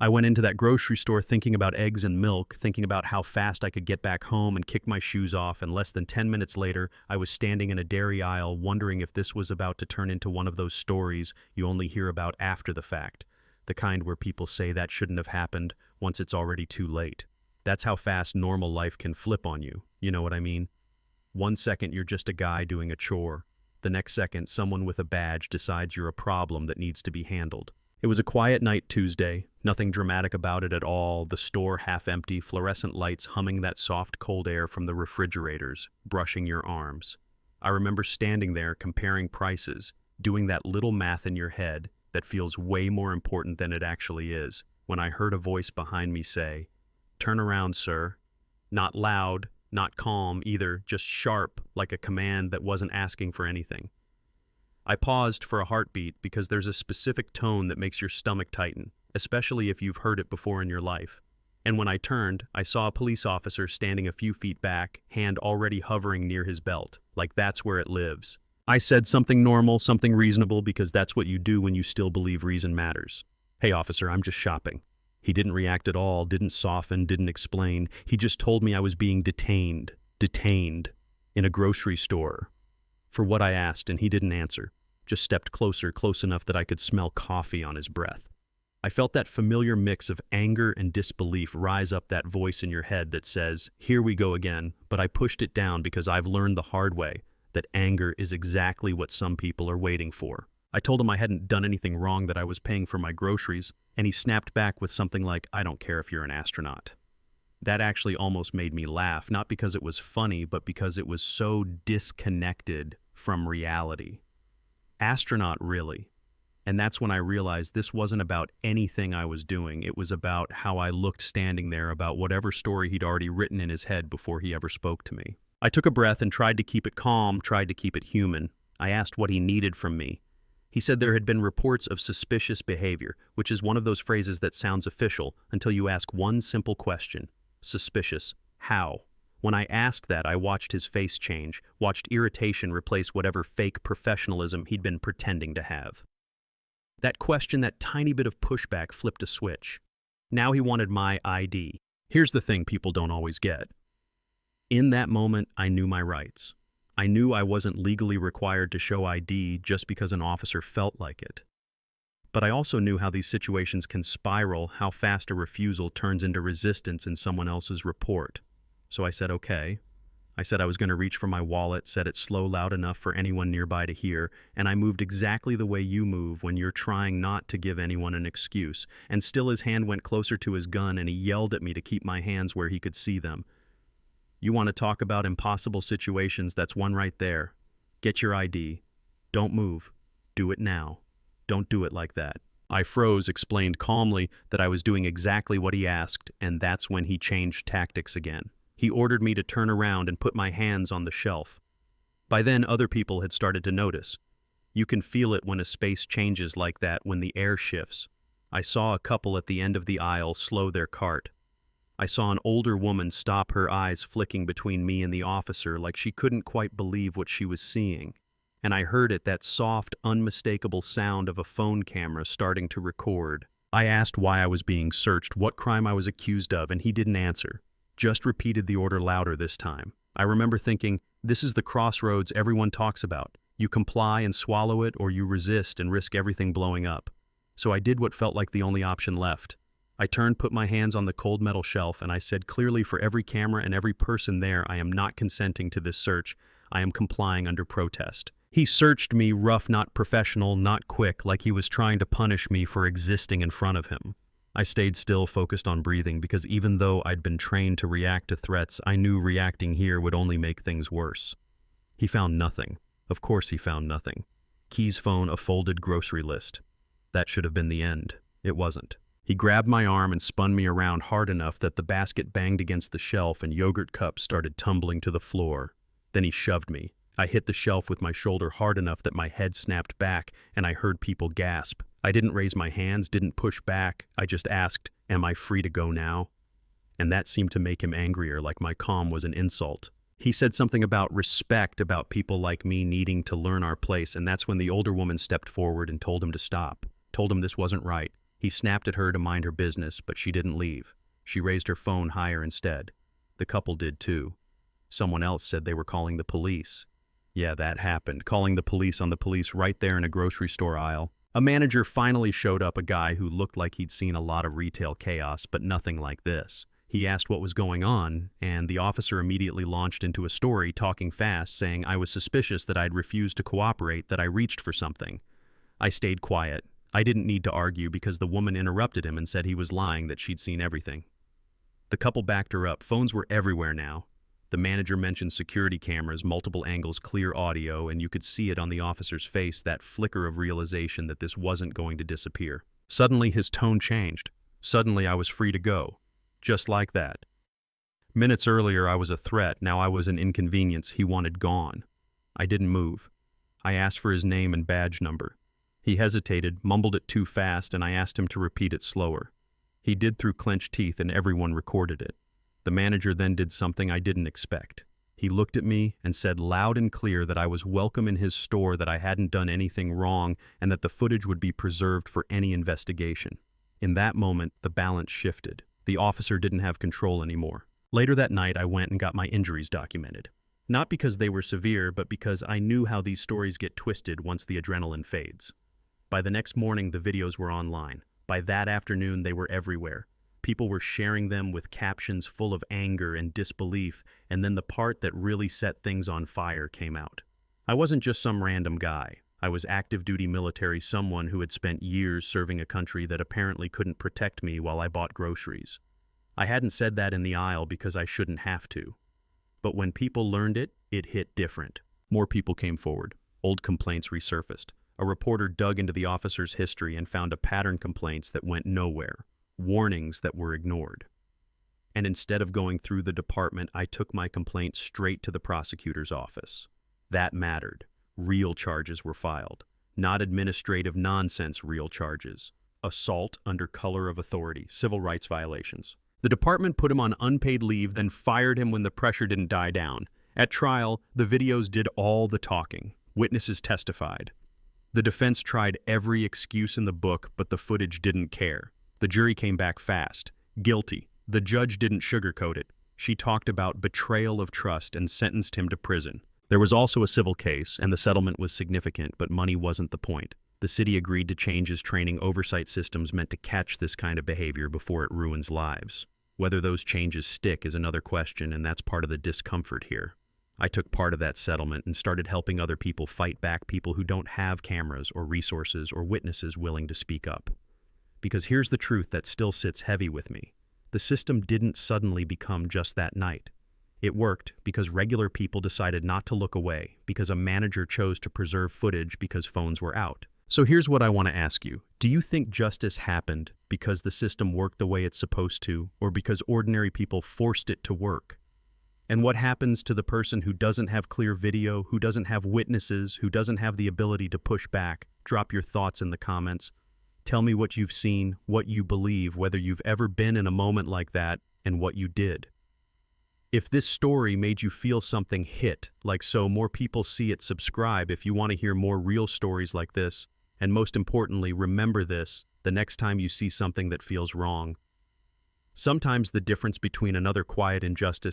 I went into that grocery store thinking about eggs and milk, thinking about how fast I could get back home and kick my shoes off, and less than 10 minutes later, I was standing in a dairy aisle wondering if this was about to turn into one of those stories you only hear about after the fact, the kind where people say that shouldn't have happened once it's already too late. That's how fast normal life can flip on you, you know what I mean? One second you're just a guy doing a chore. The next second, someone with a badge decides you're a problem that needs to be handled. It was a quiet night Tuesday, nothing dramatic about it at all, the store half empty, fluorescent lights humming that soft cold air from the refrigerators, brushing your arms. I remember standing there comparing prices, doing that little math in your head that feels way more important than it actually is, when I heard a voice behind me say, "Turn around, sir." Not loud, not calm either, just sharp, like a command that wasn't asking for anything. I paused for a heartbeat because there's a specific tone that makes your stomach tighten, especially if you've heard it before in your life. And when I turned, I saw a police officer standing a few feet back, hand already hovering near his belt, like that's where it lives. I said something normal, something reasonable, because that's what you do when you still believe reason matters. "Hey officer, I'm just shopping." He didn't react at all, didn't soften, didn't explain. He just told me I was being detained, in a grocery store. For what I asked, and he didn't answer. Just stepped closer, close enough that I could smell coffee on his breath. I felt that familiar mix of anger and disbelief rise up that voice in your head that says, "Here we go again," but I pushed it down because I've learned the hard way that anger is exactly what some people are waiting for. I told him I hadn't done anything wrong, that I was paying for my groceries, and he snapped back with something like, "I don't care if you're an astronaut." That actually almost made me laugh, not because it was funny, but because it was so disconnected from reality. Astronaut, really? And that's when I realized this wasn't about anything I was doing. It was about how I looked standing there, about whatever story he'd already written in his head before he ever spoke to me. I took a breath and tried to keep it calm, tried to keep it human. I asked what he needed from me. He said there had been reports of suspicious behavior, which is one of those phrases that sounds official until you ask one simple question. Suspicious. How? When I asked that, I watched his face change, watched irritation replace whatever fake professionalism he'd been pretending to have. That question, that tiny bit of pushback, flipped a switch. Now he wanted my ID. Here's the thing people don't always get. In that moment, I knew my rights. I knew I wasn't legally required to show ID just because an officer felt like it. But I also knew how these situations can spiral, how fast a refusal turns into resistance in someone else's report. So I said, okay. I said I was going to reach for my wallet, said it slow, loud enough for anyone nearby to hear, and I moved exactly the way you move when you're trying not to give anyone an excuse. And still his hand went closer to his gun and he yelled at me to keep my hands where he could see them. "You want to talk about impossible situations? That's one right there. Get your ID. Don't move. Do it now. Don't do it like that." I froze, explained calmly that I was doing exactly what he asked, and that's when he changed tactics again. He ordered me to turn around and put my hands on the shelf. By then, other people had started to notice. You can feel it when a space changes like that, when the air shifts. I saw a couple at the end of the aisle slow their cart. I saw an older woman stop, her eyes flicking between me and the officer like she couldn't quite believe what she was seeing. And I heard it, that soft, unmistakable sound of a phone camera starting to record. I asked why I was being searched, what crime I was accused of, and he didn't answer. Just repeated the order louder this time. I remember thinking, this is the crossroads everyone talks about. You comply and swallow it, or you resist and risk everything blowing up. So I did what felt like the only option left. I turned, put my hands on the cold metal shelf, and I said clearly for every camera and every person there, I am not consenting to this search. I am complying under protest. He searched me rough, not professional, not quick, like he was trying to punish me for existing in front of him. I stayed still, focused on breathing, because even though I'd been trained to react to threats, I knew reacting here would only make things worse. He found nothing. Of course he found nothing. Key's phone, a folded grocery list. That should have been the end. It wasn't. He grabbed my arm and spun me around hard enough that the basket banged against the shelf and yogurt cups started tumbling to the floor. Then he shoved me. I hit the shelf with my shoulder hard enough that my head snapped back and I heard people gasp. I didn't raise my hands, didn't push back. I just asked, "Am I free to go now?" And that seemed to make him angrier, like my calm was an insult. He said something about respect, about people like me needing to learn our place, and that's when the older woman stepped forward and told him to stop. Told him this wasn't right. He snapped at her to mind her business, but she didn't leave. She raised her phone higher instead. The couple did too. Someone else said they were calling the police. Yeah, that happened, calling the police on the police right there in a grocery store aisle. A manager finally showed up, a guy who looked like he'd seen a lot of retail chaos, but nothing like this. He asked what was going on, and the officer immediately launched into a story, talking fast, saying I was suspicious that I'd refused to cooperate, that I reached for something. I stayed quiet. I didn't need to argue because the woman interrupted him and said he was lying, that she'd seen everything. The couple backed her up. Phones were everywhere now. The manager mentioned security cameras, multiple angles, clear audio, and you could see it on the officer's face, that flicker of realization that this wasn't going to disappear. Suddenly his tone changed. Suddenly I was free to go. Just like that. Minutes earlier I was a threat, now I was an inconvenience he wanted gone. I didn't move. I asked for his name and badge number. He hesitated, mumbled it too fast, and I asked him to repeat it slower. He did through clenched teeth, and everyone recorded it. The manager then did something I didn't expect. He looked at me and said loud and clear that I was welcome in his store, that I hadn't done anything wrong, and that the footage would be preserved for any investigation. In that moment, the balance shifted. The officer didn't have control anymore. Later that night, I went and got my injuries documented. Not because they were severe, but because I knew how these stories get twisted once the adrenaline fades. By the next morning, the videos were online. By that afternoon, they were everywhere. People were sharing them with captions full of anger and disbelief, and then the part that really set things on fire came out. I wasn't just some random guy. I was active-duty military, someone who had spent years serving a country that apparently couldn't protect me while I bought groceries. I hadn't said that in the aisle because I shouldn't have to. But when people learned it, it hit different. More people came forward. Old complaints resurfaced. A reporter dug into the officer's history and found a pattern complaints that went nowhere. Warnings that were ignored. And instead of going through the department, I took my complaint straight to the prosecutor's office. That mattered. Real charges were filed. Not administrative nonsense, real charges. Assault under color of authority, civil rights violations. The department put him on unpaid leave, then fired him when the pressure didn't die down. At trial, the videos did all the talking. Witnesses testified. The defense tried every excuse in the book, but the footage didn't care. The jury came back fast. Guilty. The judge didn't sugarcoat it. She talked about betrayal of trust and sentenced him to prison. There was also a civil case, and the settlement was significant, but money wasn't the point. The city agreed to change its training oversight systems meant to catch this kind of behavior before it ruins lives. Whether those changes stick is another question, and that's part of the discomfort here. I took part of that settlement and started helping other people fight back, people who don't have cameras or resources or witnesses willing to speak up. Because here's the truth that still sits heavy with me. The system didn't suddenly become just that night. It worked because regular people decided not to look away, because a manager chose to preserve footage because phones were out. So here's what I want to ask you. Do you think justice happened because the system worked the way it's supposed to, or because ordinary people forced it to work? And what happens to the person who doesn't have clear video, who doesn't have witnesses, who doesn't have the ability to push back? Drop your thoughts in the comments. Tell me what you've seen, what you believe, whether you've ever been in a moment like that, and what you did. If this story made you feel something, hit like so more people see it. Subscribe if you want to hear more real stories like this. And most importantly, remember this, the next time you see something that feels wrong. Sometimes the difference between another quiet injustice